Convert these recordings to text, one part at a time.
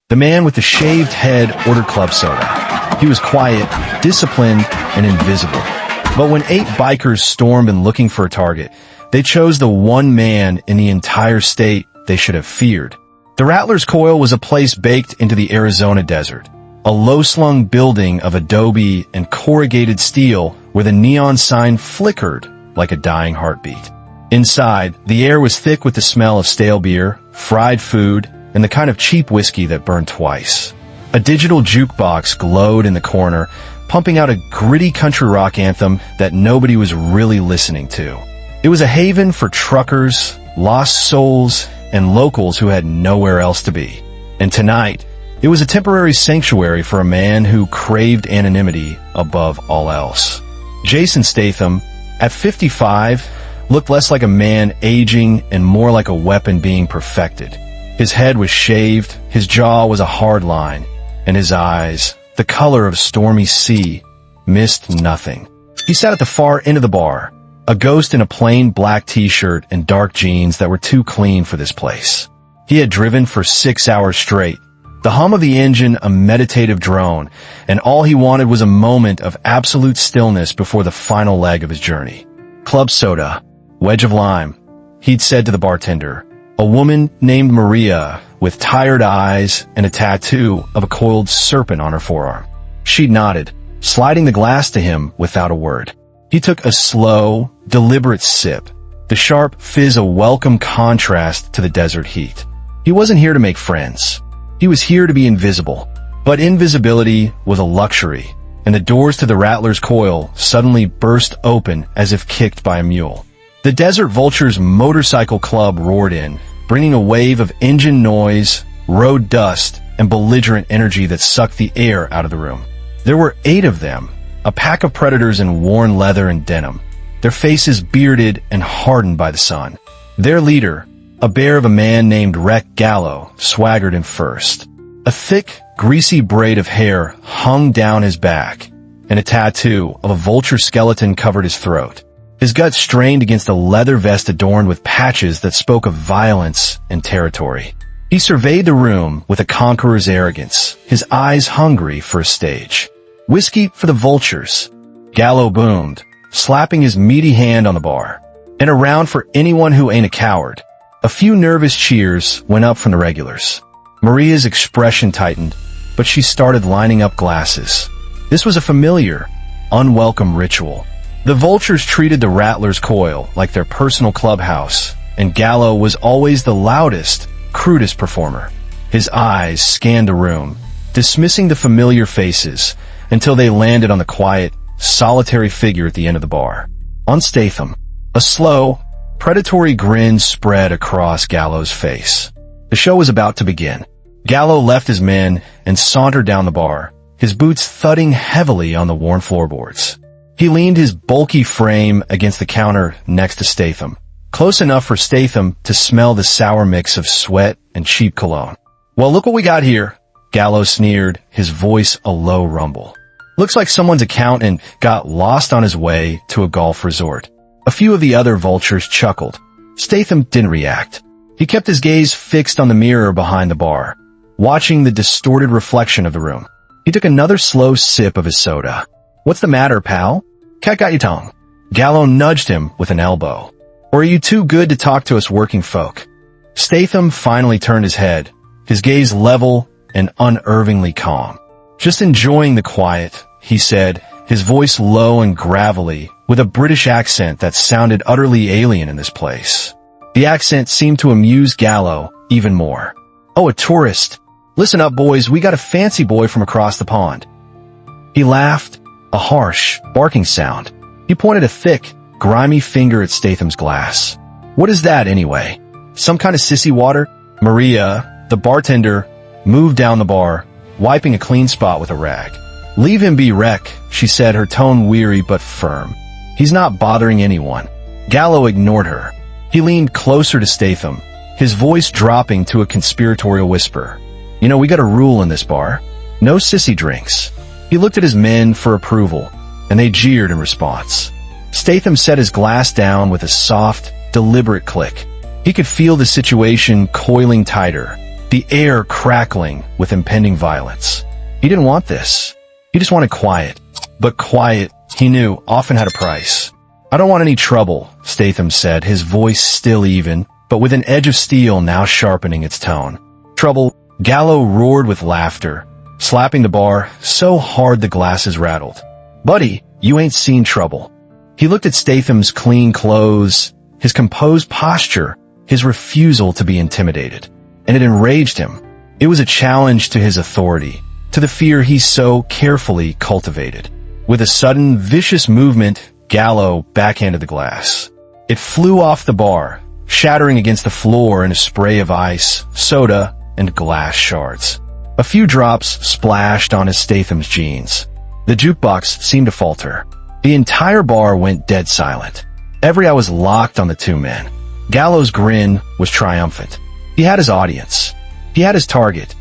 The man with the shaved head ordered club soda. He was quiet, disciplined, and invisible. But when 8 bikers stormed in looking for a target, they chose the one man in the entire state they should have feared. The Rattler's Coil was a place baked into the Arizona desert, a low-slung building of adobe and corrugated steel where the neon sign flickered like a dying heartbeat. Inside, the air was thick with the smell of stale beer, fried food, and the kind of cheap whiskey that burned twice. A digital jukebox glowed in the corner, pumping out a gritty country rock anthem that nobody was really listening to. It was a haven for truckers, lost souls, and locals who had nowhere else to be. And tonight, it was a temporary sanctuary for a man who craved anonymity above all else. Jason Statham, at 55, looked less like a man aging and more like a weapon being perfected. His head was shaved, his jaw was a hard line, and his eyes, the color of a stormy sea, missed nothing. He sat at the far end of the bar, a ghost in a plain black t-shirt and dark jeans that were too clean for this place. He had driven for 6 hours straight, the hum of the engine a meditative drone, and all he wanted was a moment of absolute stillness before the final leg of his journey. Club soda, wedge of lime, he'd said to the bartender. A woman named Maria, with tired eyes and a tattoo of a coiled serpent on her forearm. She nodded, sliding the glass to him without a word. He took a slow, deliberate sip, the sharp fizz a welcome contrast to the desert heat. He wasn't here to make friends. He was here to be invisible. But invisibility was a luxury, and the doors to the Rattler's Coil suddenly burst open as if kicked by a mule. The Desert Vultures motorcycle club roared in, bringing a wave of engine noise, road dust, and belligerent energy that sucked the air out of the room. There were 8 of them, a pack of predators in worn leather and denim, their faces bearded and hardened by the sun. Their leader, a bear of a man named Wreck Gallo, swaggered in first. A thick, greasy braid of hair hung down his back, and a tattoo of a vulture skeleton covered his throat. His gut strained against a leather vest adorned with patches that spoke of violence and territory. He surveyed the room with a conqueror's arrogance, his eyes hungry for a stage. "Whiskey for the vultures," Gallo boomed, slapping his meaty hand on the bar. "And a round for anyone who ain't a coward." A few nervous cheers went up from the regulars. Maria's expression tightened, but she started lining up glasses. This was a familiar, unwelcome ritual. The vultures treated the Rattler's Coil like their personal clubhouse, and Gallo was always the loudest, crudest performer. His eyes scanned the room, dismissing the familiar faces, until they landed on the quiet, solitary figure at the end of the bar. On Statham, a slow, predatory grin spread across Gallo's face. The show was about to begin. Gallo left his men and sauntered down the bar, his boots thudding heavily on the worn floorboards. He leaned his bulky frame against the counter next to Statham, close enough for Statham to smell the sour mix of sweat and cheap cologne. "Well, look what we got here," Gallo sneered, his voice a low rumble. "Looks like someone's accountant got lost on his way to a golf resort." A few of the other vultures chuckled. Statham didn't react. He kept his gaze fixed on the mirror behind the bar, watching the distorted reflection of the room. He took another slow sip of his soda. "What's the matter, pal? Cat got your tongue?" Gallo nudged him with an elbow. "Or are you too good to talk to us working folk?" Statham finally turned his head, his gaze level and unervingly calm. "Just enjoying the quiet," he said, his voice low and gravelly, with a British accent that sounded utterly alien in this place. The accent seemed to amuse Gallo even more. "Oh, a tourist. Listen up, boys, we got a fancy boy from across the pond." He laughed, a harsh, barking sound. He pointed a thick, grimy finger at Statham's glass. "What is that, anyway? Some kind of sissy water?" Maria, the bartender, moved down the bar, wiping a clean spot with a rag. "Leave him be, Wreck," she said, her tone weary but firm. "He's not bothering anyone." Gallo ignored her. He leaned closer to Statham, his voice dropping to a conspiratorial whisper. "You know, we got a rule in this bar. No sissy drinks." He looked at his men for approval, and they jeered in response. Statham set his glass down with a soft, deliberate click. He could feel the situation coiling tighter, the air crackling with impending violence. He didn't want this. He just wanted quiet. But quiet, he knew, often had a price. "I don't want any trouble," Statham said, his voice still even, but with an edge of steel now sharpening its tone. "Trouble?" Gallo roared with laughter, slapping the bar so hard the glasses rattled. "Buddy, you ain't seen trouble." He looked at Statham's clean clothes, his composed posture, his refusal to be intimidated. And it enraged him. It was a challenge to his authority, to the fear he so carefully cultivated. With a sudden, vicious movement, Gallo backhanded the glass. It flew off the bar, shattering against the floor in a spray of ice, soda, and glass shards. A few drops splashed on his Statham's jeans. The jukebox seemed to falter. The entire bar went dead silent. Every eye was locked on the two men. Gallo's grin was triumphant. He had his audience. He had his target.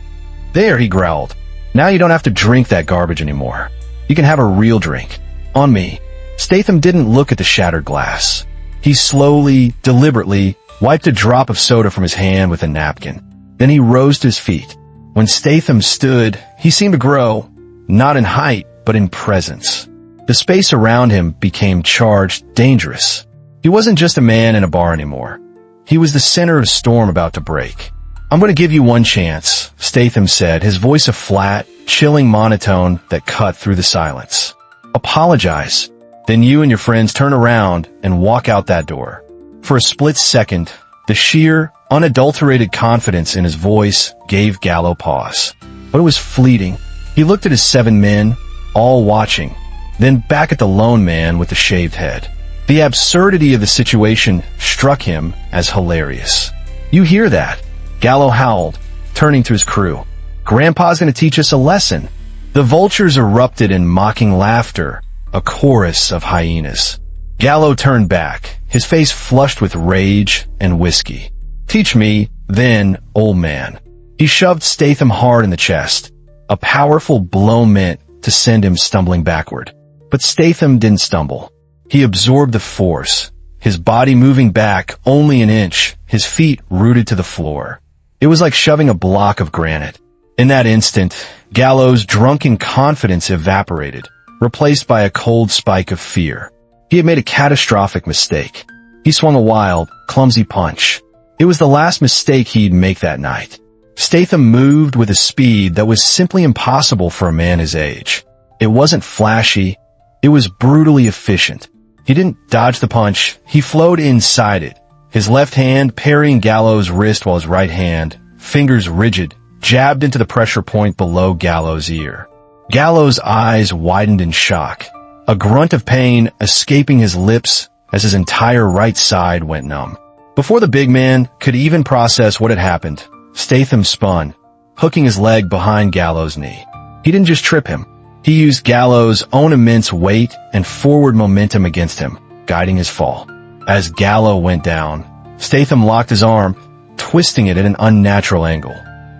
"There," he growled. "Now you don't have to drink that garbage anymore. You can have a real drink. On me." Statham didn't look at the shattered glass. He slowly, deliberately, wiped a drop of soda from his hand with a napkin. Then he rose to his feet. When Statham stood, he seemed to grow, not in height, but in presence. The space around him became charged, dangerous. He wasn't just a man in a bar anymore. He was the center of a storm about to break. "I'm going to give you one chance," Statham said, his voice a flat, chilling monotone that cut through the silence. "Apologize. Then you and your friends turn around and walk out that door." For a split second, the sheer, unadulterated confidence in his voice gave Gallo pause. But it was fleeting. He looked at his 7 men, all watching, then back at the lone man with the shaved head. The absurdity of the situation struck him as hilarious. "You hear that?" Gallo howled, turning to his crew. "Grandpa's gonna teach us a lesson." The vultures erupted in mocking laughter, a chorus of hyenas. Gallo turned back, his face flushed with rage and whiskey. "Teach me, then, old man." He shoved Statham hard in the chest, a powerful blow meant to send him stumbling backward. But Statham didn't stumble. He absorbed the force, his body moving back only an inch, his feet rooted to the floor. It was like shoving a block of granite. In that instant, Gallo's drunken confidence evaporated, replaced by a cold spike of fear. He had made a catastrophic mistake. He swung a wild, clumsy punch. It was the last mistake he'd make that night. Statham moved with a speed that was simply impossible for a man his age. It wasn't flashy. It was brutally efficient. He didn't dodge the punch. He flowed inside it, his left hand parrying Gallo's wrist while his right hand, fingers rigid, jabbed into the pressure point below Gallo's ear. Gallo's eyes widened in shock, a grunt of pain escaping his lips as his entire right side went numb. Before the big man could even process what had happened, Statham spun, hooking his leg behind Gallo's knee. He didn't just trip him. He used Gallo's own immense weight and forward momentum against him, guiding his fall. As Gallo went down, Statham locked his arm, twisting it at an unnatural angle.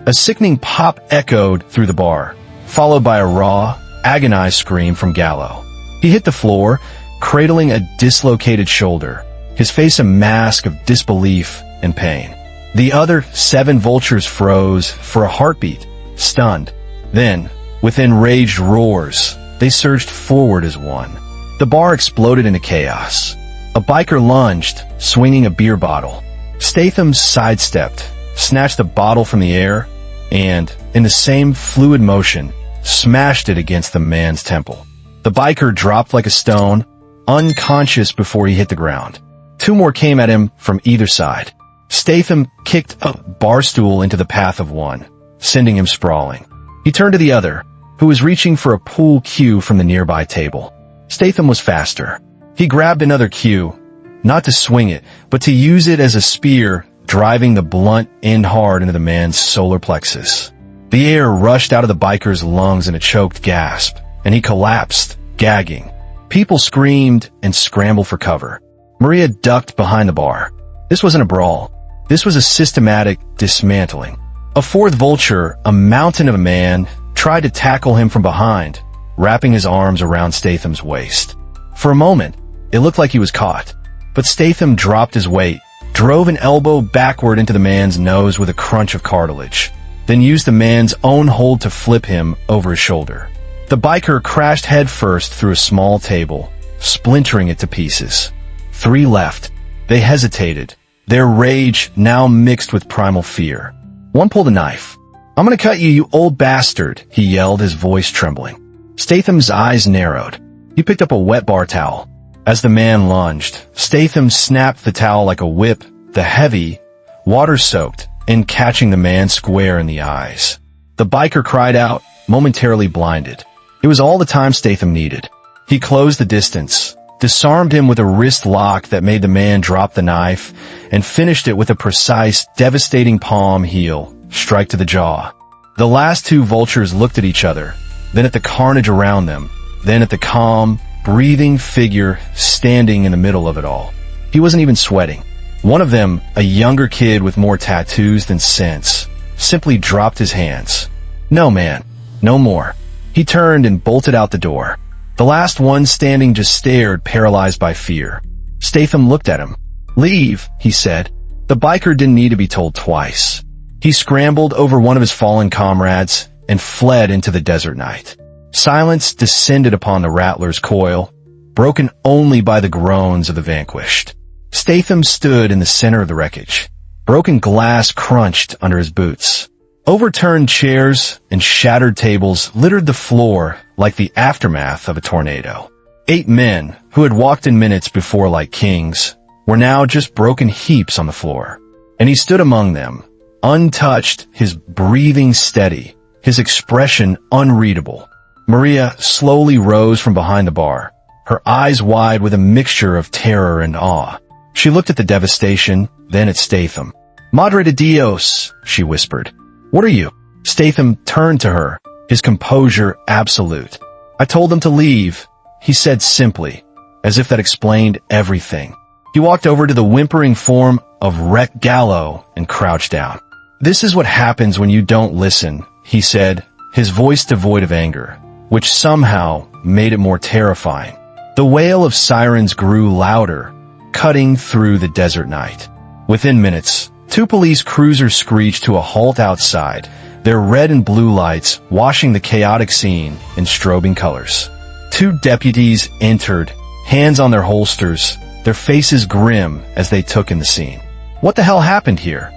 A sickening pop echoed through the bar, followed by a raw, agonized scream from Gallo. He hit the floor, cradling a dislocated shoulder, his face a mask of disbelief and pain. The other 7 vultures froze for a heartbeat, stunned. Then, with enraged roars, they surged forward as one. The bar exploded into chaos. A biker lunged, swinging a beer bottle. Statham sidestepped, snatched the bottle from the air, and, in the same fluid motion, smashed it against the man's temple. The biker dropped like a stone, unconscious before he hit the ground. 2 more came at him from either side. Statham kicked a bar stool into the path of one, sending him sprawling. He turned to the other, who was reaching for a pool cue from the nearby table. Statham was faster. He grabbed another cue, not to swing it, but to use it as a spear, driving the blunt end hard into the man's solar plexus. The air rushed out of the biker's lungs in a choked gasp, and he collapsed, gagging. People screamed and scrambled for cover. Maria ducked behind the bar. This wasn't a brawl. This was a systematic dismantling. A 4th vulture, a mountain of a man, tried to tackle him from behind, wrapping his arms around Statham's waist. For a moment, it looked like he was caught, but Statham dropped his weight, drove an elbow backward into the man's nose with a crunch of cartilage. then used the man's own hold to flip him over his shoulder. The biker crashed headfirst through a small table, splintering it to pieces. 3 left. They hesitated, their rage now mixed with primal fear. One pulled a knife. "I'm gonna cut you, you old bastard," he yelled, his voice trembling. Statham's eyes narrowed. He picked up a wet bar towel. As the man lunged, Statham snapped the towel like a whip, the heavy, water-soaked, and catching the man square in the eyes. The biker cried out, momentarily blinded. It was all the time Statham needed. He closed the distance, disarmed him with a wrist lock that made the man drop the knife, and finished it with a precise, devastating palm heel strike to the jaw. The last 2 vultures looked at each other, then at the carnage around them, then at the calm, breathing figure standing in the middle of it all. He wasn't even sweating. One of them, a younger kid with more tattoos than sense, simply dropped his hands. "No, man. No more." He turned and bolted out the door. The last one standing just stared, paralyzed by fear. Statham looked at him. "Leave," he said. The biker didn't need to be told twice. He scrambled over one of his fallen comrades and fled into the desert night. Silence descended upon the Rattler's Coil, broken only by the groans of the vanquished. Statham stood in the center of the wreckage. Broken glass crunched under his boots. Overturned chairs and shattered tables littered the floor like the aftermath of a tornado. 8 men, who had walked in minutes before like kings, were now just broken heaps on the floor. And he stood among them, untouched, his breathing steady, his expression unreadable. Maria slowly rose from behind the bar, her eyes wide with a mixture of terror and awe. She looked at the devastation, then at Statham. "Madre de Dios," she whispered. "What are you?" Statham turned to her, his composure absolute. "I told them to leave," he said simply, as if that explained everything. He walked over to the whimpering form of Wreck Gallo and crouched down. "This is what happens when you don't listen," he said, his voice devoid of anger, which somehow made it more terrifying. The wail of sirens grew louder, cutting through the desert night. Within minutes, 2 police cruisers screeched to a halt outside, their red and blue lights washing the chaotic scene in strobing colors. 2 deputies entered, hands on their holsters, their faces grim as they took in the scene. "What the hell happened here?"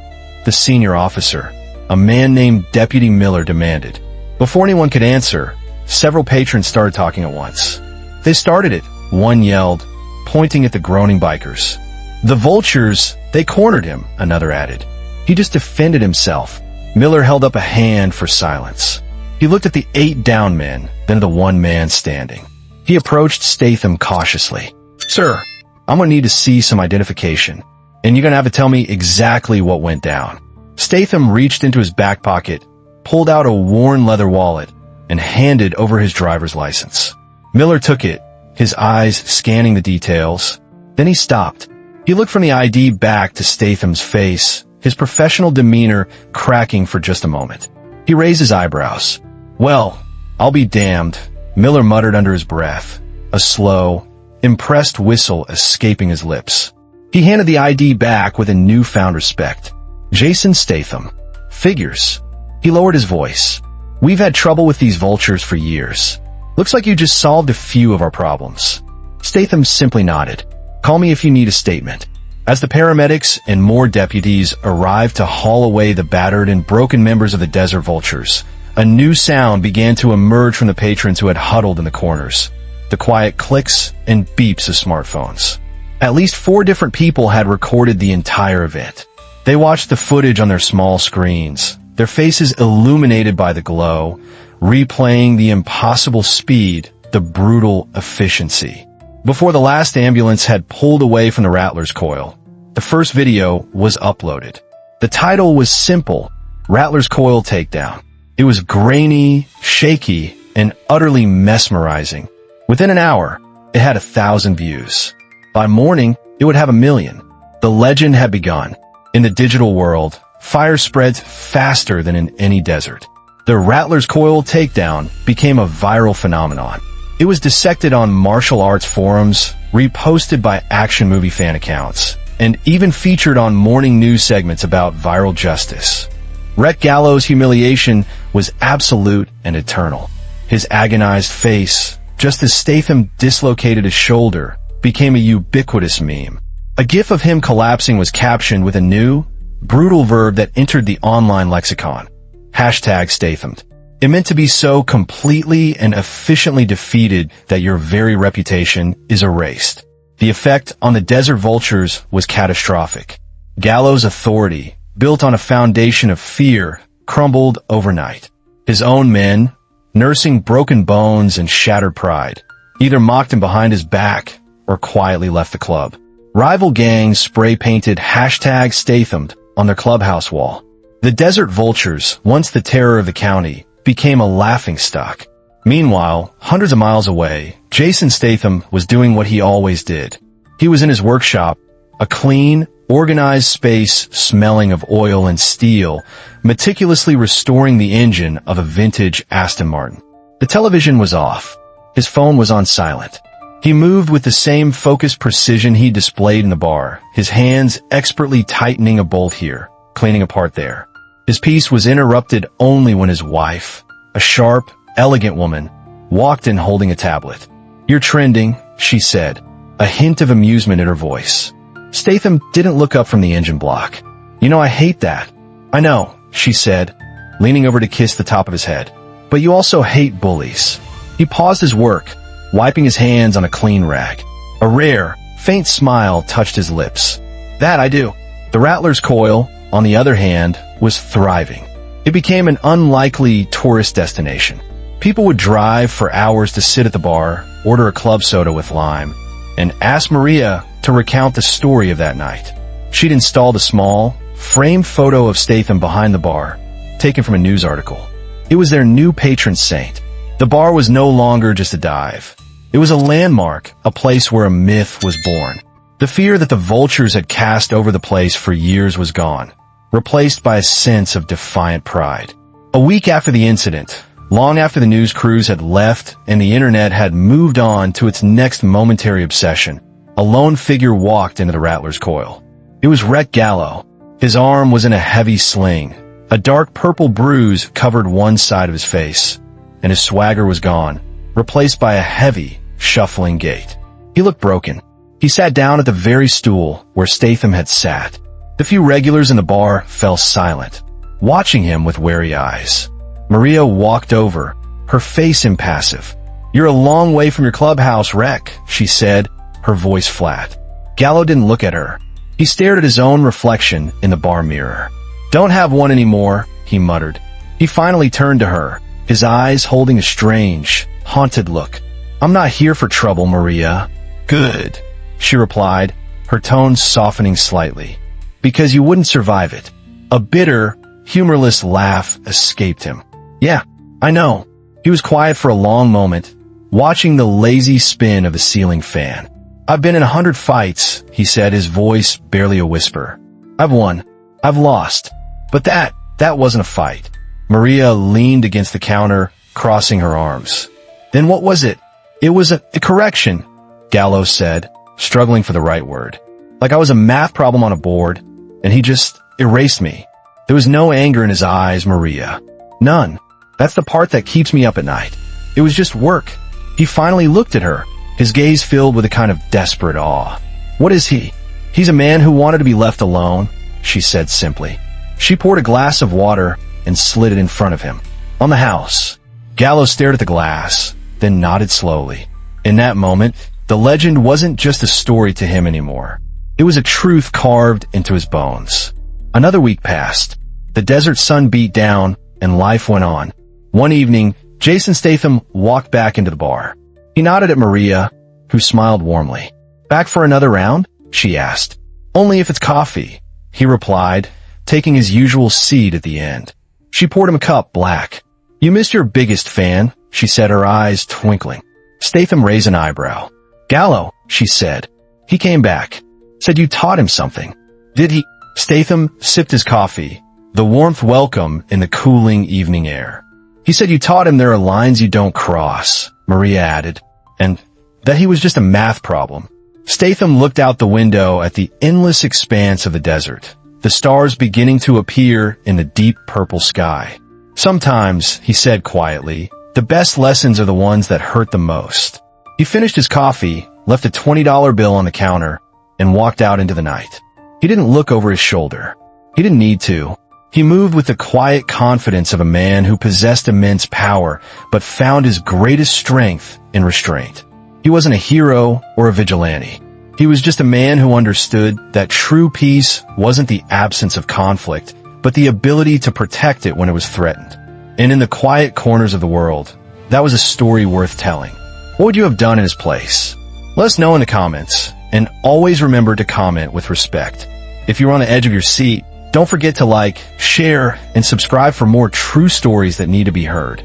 the senior officer, a man named Deputy Miller, demanded. Before anyone could answer, several patrons started talking at once. "They started it," one yelled, pointing at the groaning bikers. "The vultures, they cornered him," another added. "He just defended himself." Miller held up a hand for silence. He looked at the 8 down men, then at the 1 man standing. He approached Statham cautiously. "Sir, I'm gonna need to see some identification, and you're gonna have to tell me exactly what went down." Statham reached into his back pocket, pulled out a worn leather wallet, and handed over his driver's license. Miller took it, his eyes scanning the details. Then he stopped. He looked from the ID back to Statham's face, his professional demeanor cracking for just a moment. He raised his eyebrows. "Well, I'll be damned," Miller muttered under his breath, a slow, impressed whistle escaping his lips. He handed the ID back with a newfound respect. "Jason Statham. Figures." He lowered his voice. "We've had trouble with these vultures for years. Looks like you just solved a few of our problems." Statham simply nodded. "Call me if you need a statement." As the paramedics and more deputies arrived to haul away the battered and broken members of the Desert Vultures, a new sound began to emerge from the patrons who had huddled in the corners. The quiet clicks and beeps of smartphones. At least 4 different people had recorded the entire event. They watched the footage on their small screens, their faces illuminated by the glow, replaying the impossible speed, the brutal efficiency. Before the last ambulance had pulled away from the Rattler's Coil, the first video was uploaded. The title was simple, Rattler's Coil Takedown. It was grainy, shaky, and utterly mesmerizing. Within an hour, it had 1,000 views. By morning, it would have 1 million. The legend had begun. In the digital world, fire spreads faster than in any desert. The Rattler's Coil Takedown became a viral phenomenon. It was dissected on martial arts forums, reposted by action movie fan accounts, and even featured on morning news segments about viral justice. Wreck Gallo's humiliation was absolute and eternal. His agonized face, just as Statham dislocated his shoulder, became a ubiquitous meme. A gif of him collapsing was captioned with a new, brutal verb that entered the online lexicon. #Statham. It meant to be so completely and efficiently defeated that your very reputation is erased. The effect on the Desert Vultures was catastrophic. Gallo's authority, built on a foundation of fear, crumbled overnight. His own men, nursing broken bones and shattered pride, either mocked him behind his back or quietly left the club. Rival gangs spray-painted #Statham on their clubhouse wall. The Desert Vultures, once the terror of the county, became a laughingstock. Meanwhile, hundreds of miles away, Jason Statham was doing what he always did. He was in his workshop, a clean, organized space smelling of oil and steel, meticulously restoring the engine of a vintage Aston Martin. The television was off. His phone was on silent. He moved with the same focused precision he displayed in the bar, his hands expertly tightening a bolt here, cleaning a part there. His peace was interrupted only when his wife, a sharp, elegant woman, walked in holding a tablet. "You're trending," she said, a hint of amusement in her voice. Statham didn't look up from the engine block. "You know, I hate that." "I know," she said, leaning over to kiss the top of his head. "But you also hate bullies." He paused his work, wiping his hands on a clean rag. A rare, faint smile touched his lips. "That I do." The Rattler's Coil, on the other hand, was thriving. It became an unlikely tourist destination. People would drive for hours to sit at the bar, order a club soda with lime, and ask Maria to recount the story of that night. She'd installed a small, framed photo of Statham behind the bar, taken from a news article. It was their new patron saint. The bar was no longer just a dive. It was a landmark, a place where a myth was born. The fear that the vultures had cast over the place for years was gone, replaced by a sense of defiant pride. A week after the incident, long after the news crews had left and the internet had moved on to its next momentary obsession, a lone figure walked into the Rattler's Coil. It was Wreck Gallo. His arm was in a heavy sling. A dark purple bruise covered one side of his face, and his swagger was gone, replaced by a heavy, shuffling gait. He looked broken. He sat down at the very stool where Statham had sat. The few regulars in the bar fell silent, watching him with wary eyes. Maria walked over, her face impassive. "You're a long way from your clubhouse, Wreck," she said, her voice flat. Gallo didn't look at her. He stared at his own reflection in the bar mirror. "Don't have one anymore," he muttered. He finally turned to her, his eyes holding a strange, haunted look. "I'm not here for trouble, Maria." "Good," she replied, her tone softening slightly. "Because you wouldn't survive it." A bitter, humorless laugh escaped him. "Yeah, I know." He was quiet for a long moment, watching the lazy spin of the ceiling fan. "I've been in 100 fights," he said, his voice barely a whisper. "I've won. I've lost. But that wasn't a fight." Maria leaned against the counter, crossing her arms. "Then what was it?" "It was a correction," Gallo said, struggling for the right word. "Like I was a math problem on a board, and he just erased me." There was no anger in his eyes, Maria. None. That's the part that keeps me up at night. It was just work. He finally looked at her, his gaze filled with a kind of desperate awe. "What is he?" "He's a man who wanted to be left alone," she said simply. She poured a glass of water and slid it in front of him. "On the house." Gallo stared at the glass, then nodded slowly. In that moment, the legend wasn't just a story to him anymore. It was a truth carved into his bones. Another week passed. The desert sun beat down, and life went on. One evening, Jason Statham walked back into the bar. He nodded at Maria, who smiled warmly. "Back for another round?" she asked. "Only if it's coffee," he replied, taking his usual seat at the end. She poured him a cup, black. "You missed your biggest fan," she said, her eyes twinkling. Statham raised an eyebrow. "Gallo," she said. "He came back. Said you taught him something." "Did he?" Statham sipped his coffee, the warmth welcome in the cooling evening air. "He said you taught him there are lines you don't cross," Maria added, "and that he was just a math problem." Statham looked out the window at the endless expanse of the desert, the stars beginning to appear in the deep purple sky. Sometimes, he said quietly, the best lessons are the ones that hurt the most. He finished his coffee, left a $20 bill on the counter, and walked out into the night. He didn't look over his shoulder. He didn't need to. He moved with the quiet confidence of a man who possessed immense power, but found his greatest strength in restraint. He wasn't a hero or a vigilante. He was just a man who understood that true peace wasn't the absence of conflict, but the ability to protect it when it was threatened. And in the quiet corners of the world, that was a story worth telling. What would you have done in his place? Let us know in the comments, and always remember to comment with respect. If you're on the edge of your seat, don't forget to like, share, and subscribe for more true stories that need to be heard.